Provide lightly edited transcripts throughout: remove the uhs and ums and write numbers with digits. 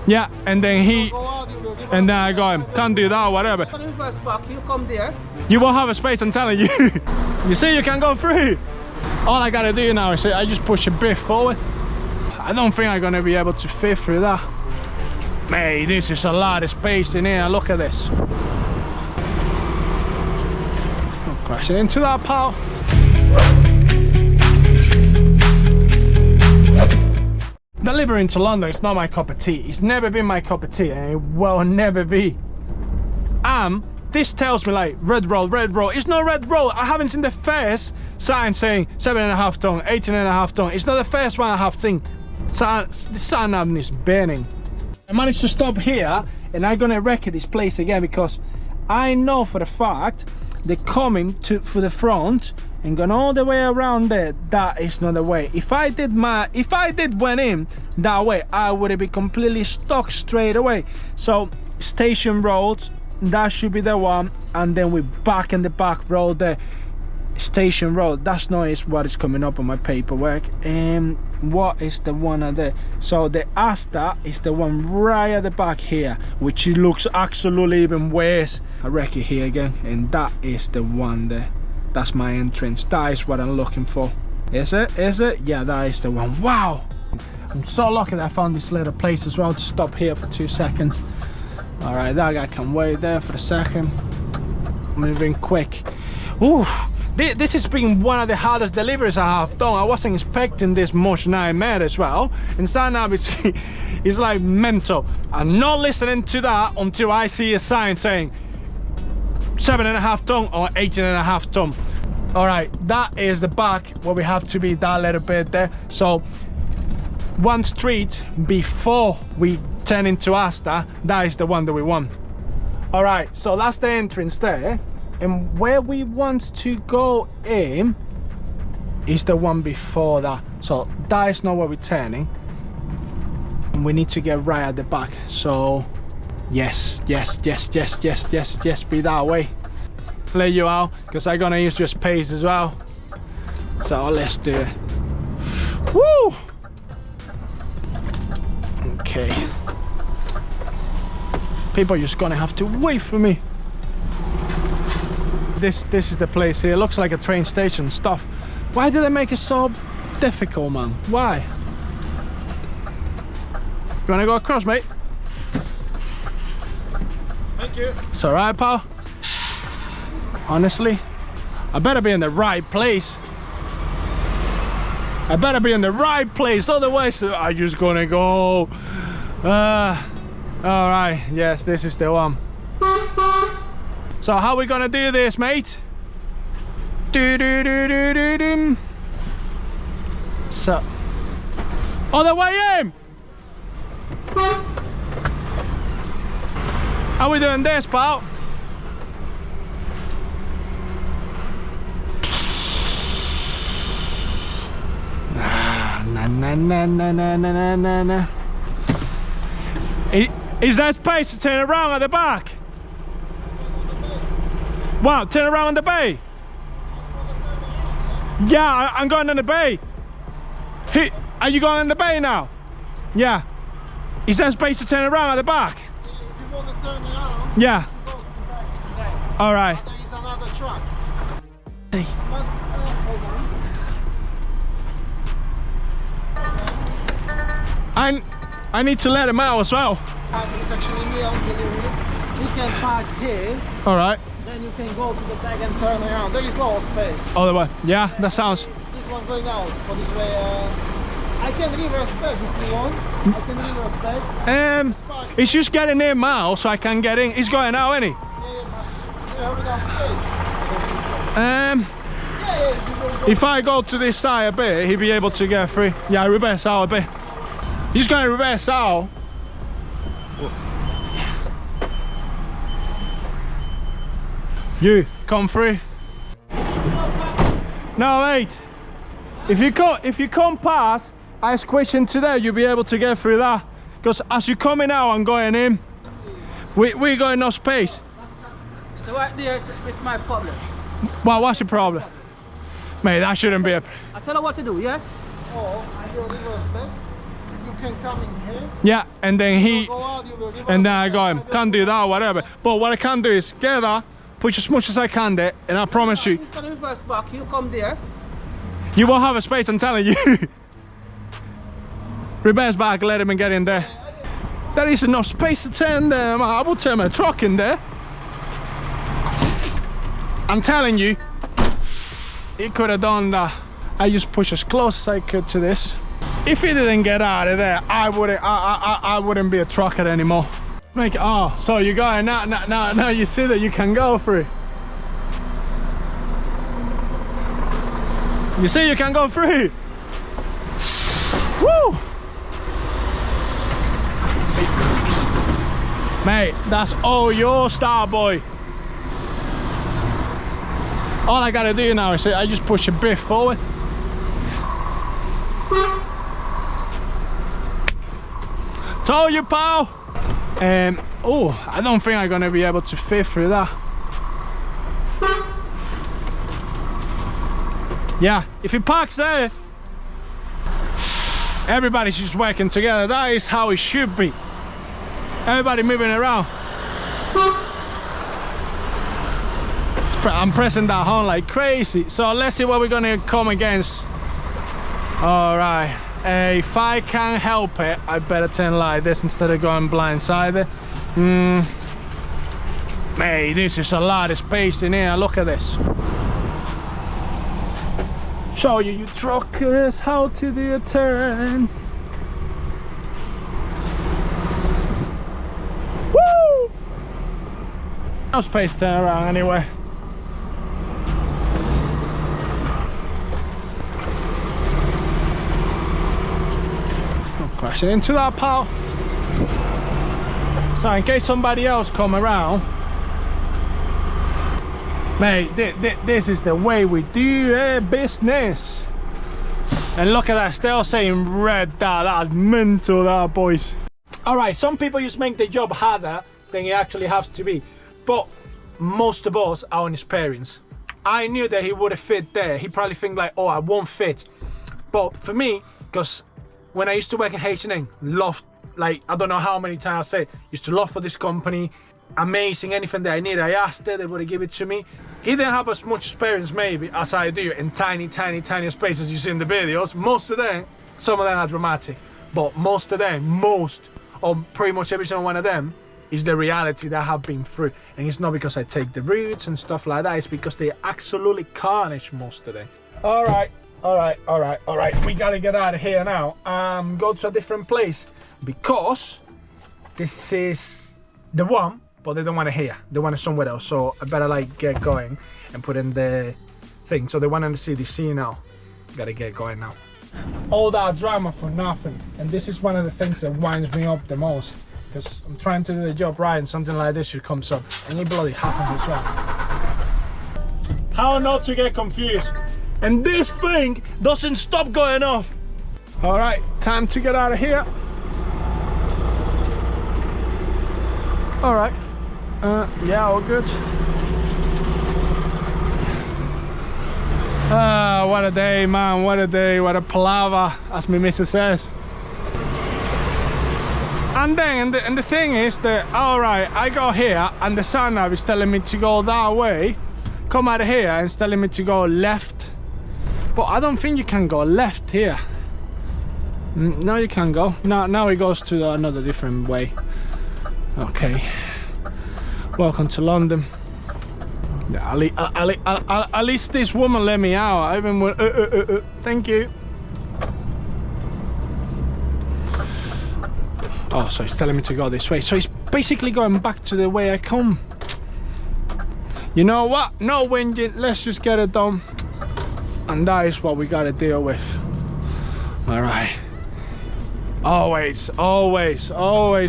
Yeah, and then he, Go out, you will give and us then I go him. Can't do that or whatever. For the first park, you come there. You won't have a space, I'm telling you. You see, you can go through. All I gotta do now is I just push a bit forward. I don't think I'm gonna be able to fit through that. Mate, this is a lot of space in here. Look at this. I'm crashing into that, pal. Delivering to London is not my cup of tea. It's never been my cup of tea, and it will never be. This tells me like red roll. It's not red roll. I haven't seen the first sign saying 7.5 ton, 18.5 ton. It's not the first one I have seen. The sign is burning. I managed to stop here, and I'm gonna wreck this place again because I know for the fact they're coming for the front and going all the way around there. That is not the way. If I did went in that way, I would have been completely stuck straight away. So station roads, that should be the one, and then we're back in the back road there. Station road, that's not what is coming up on my paperwork. What is the one out there? So the Asta is the one right at the back here, which looks absolutely even worse. I wreck it here again, and that is the one there. That's my entrance. That is what I'm looking for. Is it? Yeah, that is the one. Wow, I'm so lucky that I found this little place as well to stop here for 2 seconds. All right, that guy can wait there for a second. Moving quick. Ooh, this has been one of the hardest deliveries I have done. I wasn't expecting this much nightmare as well. And so now it's like mental. I'm not listening to that until I see a sign saying 7.5 ton or 18.5 ton. All right, that is the back where we have to be that little bit there. So one street before we turn into Asta, that is the one that we want. All right, so that's the entrance there, and where we want to go in is the one before that. So that is not where we're turning, and we need to get right at the back. So yes, be that way. Let you out because I'm gonna use your space as well. So let's do it. Woo! Okay. People are just gonna have to wait for me. This is the place here. It looks like a train station stuff. Why did they make it so difficult, man? Why? You wanna go across, mate? Thank you. It's alright, pal. Honestly, I better be in the right place. Otherwise I'm just gonna go. All right, yes, this is the one. So how are we gonna do this, mate? So, other way in. How are we doing this, pal? Nah. Is there space to turn around at the back? Wow, turn around on the bay? Yeah, I'm going on the bay. Are you going on the bay now? Yeah. Is there space to turn around at the back? If you want to turn around, yeah. you go to the back there. All right. There is another truck. Hey. But, hold on. I need to let him out as well. It's actually me on delivery. You can park here. All right. Then you can go to the back and turn around. There is lots of space. All the way. Yeah, that sounds. This one going out for this way. I can reverse back if you want. I can reverse back. It's just getting near Mal so I can get in. He's going out, isn't he? Yeah, but you have enough space. If I go to this side a bit, he'll be able to get free. Yeah, reverse out a bit. He's going to reverse out. You come through. No, wait. If you come past, I squish into there, you'll be able to get through that. Because as you're coming out and going in, we got enough space. So right there, it's my problem. Well, what's your problem? Mate, that shouldn't be a... I tell her what to do, yeah? Oh, I go reverse back. You can come in here. Yeah, and then he, Go out, you will reverse and then I back. go him, can't do that, whatever. But what I can do is get that, push as much as I can there, and I promise you, He's gonna reverse back. You come there. you won't have a space, I'm telling you. Reverse back, let him get in there. There is enough space to turn there, man. I will turn my truck in there. I'm telling you, he could have done that. I just push as close as I could to this. If he didn't get out of there, I wouldn't be a trucker anymore. Make it, oh, so you go now you see that you can go through. You see you can go through. Woo! Mate, that's all your style, boy. All I gotta do now is I just push a bit forward. Told you, pal. Oh, I don't think I'm gonna be able to fit through that. Yeah, if he parks there, everybody's just working together. That is how it should be. Everybody moving around. I'm pressing that horn like crazy. So let's see what we're gonna come against. All right. If I can't help it, I better turn like this instead of going blindsided. Hey, this is a lot of space in here. Look at this. Show you truckers how to do a turn. Woo! No space to turn around anyway. Crashing into that, pal. So in case somebody else come around, mate, this is the way we do business. And look at that, still saying red. That's mental, that, boys. All right, some people just make the job harder than it actually has to be, but most of us are inexperienced. I knew that he would have fit there. He probably think like, oh, I won't fit. But for me, because when I used to work in H&M, loved, like, I don't know how many times I say, used to love for this company, amazing, anything that I needed, I asked it, they would give it to me. He didn't have as much experience maybe as I do in tiny spaces you see in the videos. Most of them, some of them are dramatic, but most of them, or pretty much every single one of them, is the reality that I have been through. And it's not because I take the routes and stuff like that, it's because they absolutely carnage most of them. All right. We gotta get out of here now. Go to a different place because this is the one, but they don't want it here. They want it somewhere else. So I better like get going and put in the thing. So they want in the CDC now. Gotta get going now. All that drama for nothing. And this is one of the things that winds me up the most, because I'm trying to do the job right and something like this should come up, and it bloody happens as well. How not to get confused. And this thing doesn't stop going off. All right, time to get out of here. All right, yeah, all good. What a day, man, what a day, what a palaver, as my missus says. And then, and the thing is that, all right, I go here and the sat nav is telling me to go that way, come out of here and it's telling me to go left. But I don't think you can go left here. No, you can go. Now it goes to another different way. Okay. Welcome to London. At least this woman let me out. I even went, thank you. Oh, so it's telling me to go this way. So it's basically going back to the way I come. You know what? No whinging. Let's just get it done. And that is what we gotta deal with. All right. Always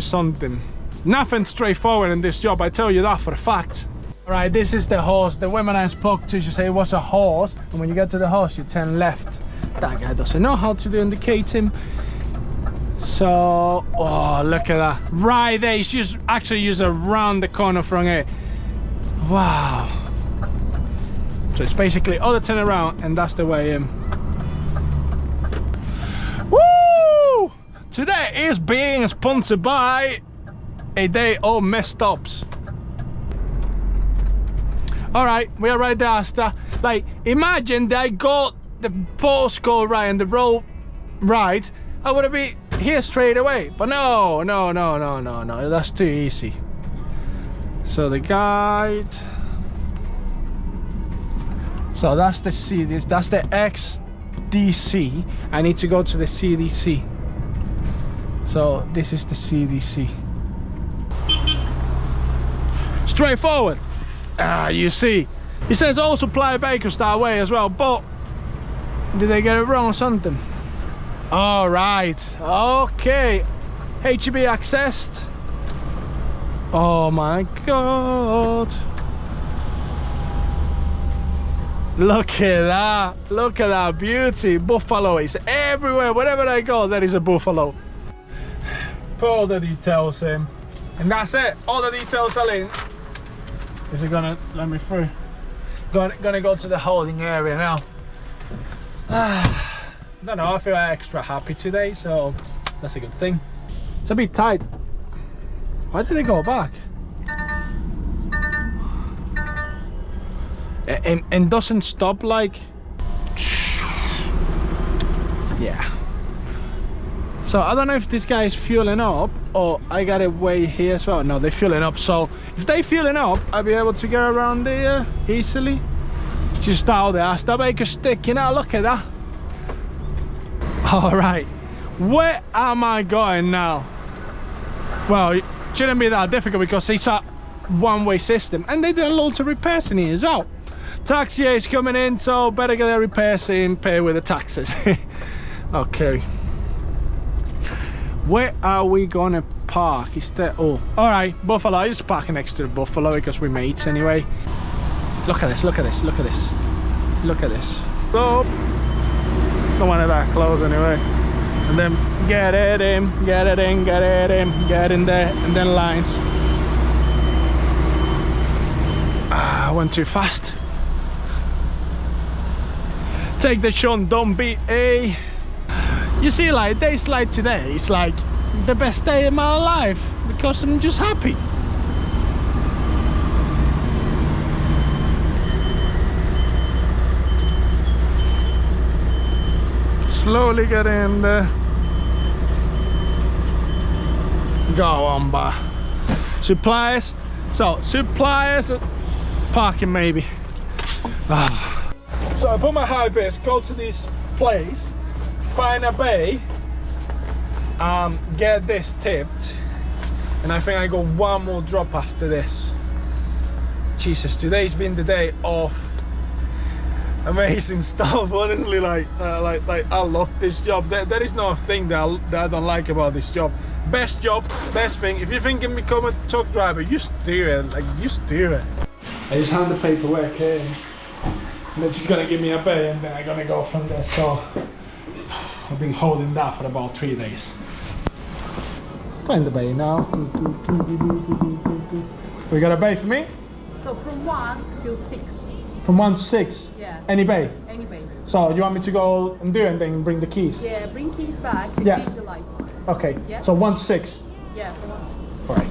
something. Nothing straightforward in this job, I tell you that for a fact. All right, this is the horse. The women I spoke to, she said it was a horse, and when you get to the horse, you turn left. That guy doesn't know how to do indicating. So, oh, look at that. Right there, he's just actually used around the corner from it. Wow. So it's basically other turn around, and that's the way in. Woo! today is being sponsored by a day of messed ups. All right, we are right there, Asta. Like, imagine that I got the postcode right and the road right, I would have been here straight away. But no, that's too easy. So the guide. So that's the CDC, that's the XDC. I need to go to the CDC. So this is the CDC. Straightforward. You see. It says all supply bakers that way as well, but did they get it wrong or something? All right, okay. HEB accessed. Oh my God. Look at that beauty. Buffalo is everywhere. Wherever I go, there is a buffalo. Put all the details in. And that's it. All the details are in. Is it gonna let me through? Gonna go to the holding area now. I don't know, I feel extra happy today, so that's a good thing. It's a bit tight. Why did it go back? And doesn't stop like. Yeah. So I don't know if this guy is fueling up or I got it way here as well. No, they're fueling up. So if they fueling up, I'll be able to get around there easily. Just out there, that baker sticking out. Look at that. All right, where am I going now? Well, it shouldn't be that difficult because it's a one-way system and they did a lot of repairs in here as well. Taxi is coming in, so better get the repairs in, pay with the taxes. Okay. Where are we gonna park? Is there, oh, all right, Buffalo. I just parking next to the Buffalo because we're mates anyway. Look at this, look at this, look at this. Look at this. Oh, don't want it that close anyway. And then get it in, get it in, get it in, get in there, and then lines. I went too fast. Take the shot, don't be a. You see, like days like today, it's like the best day of my life because I'm just happy. Slowly get in there. Go on, bar. Suppliers. So suppliers, parking maybe. So I put my high base, go to this place, find a bay, get this tipped, and I think I got one more drop after this. Jesus, today's been the day of amazing stuff. Honestly, like I love this job. There is no thing that I don't like about this job. Best job, best thing. If you think you can become a truck driver, just do it. Like, just do it. I just hand the paperwork here. And then she's gonna give me a bay and then I'm gonna go from there. So I've been holding that for about 3 days. Find the bay now. We got a bay for me? So from 1 till 6. From 1 to 6? Yeah. Any bay? Any bay. So you want me to go and do it and then bring the keys? Yeah, bring keys back and Yeah. change the lights. Okay. Yeah. So 1 to 6? Yeah, from 1. Alright.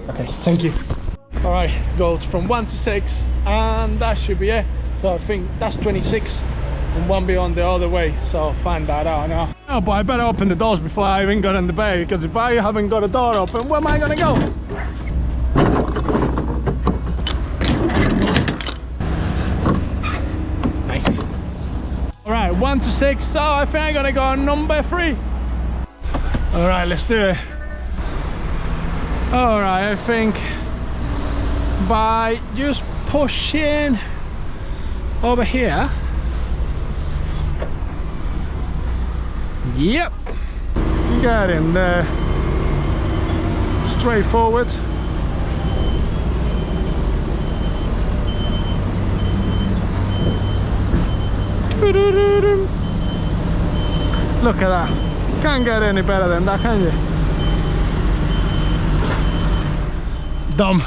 Okay, thank you. Alright, go from 1 to 6 and that should be it. So I think that's 26 and one beyond the other way. So I'll find that out now. Oh, but I better open the doors before I even got in the bay, because if I haven't got a door open, where am I gonna go? Nice. Alright, 1 to 6. So I think I'm gonna go on number 3. Alright, let's do it. Alright, I think by just pushing over here. Yep, get in there. Straightforward. Look at that. Can't get any better than that, can you? Dumb.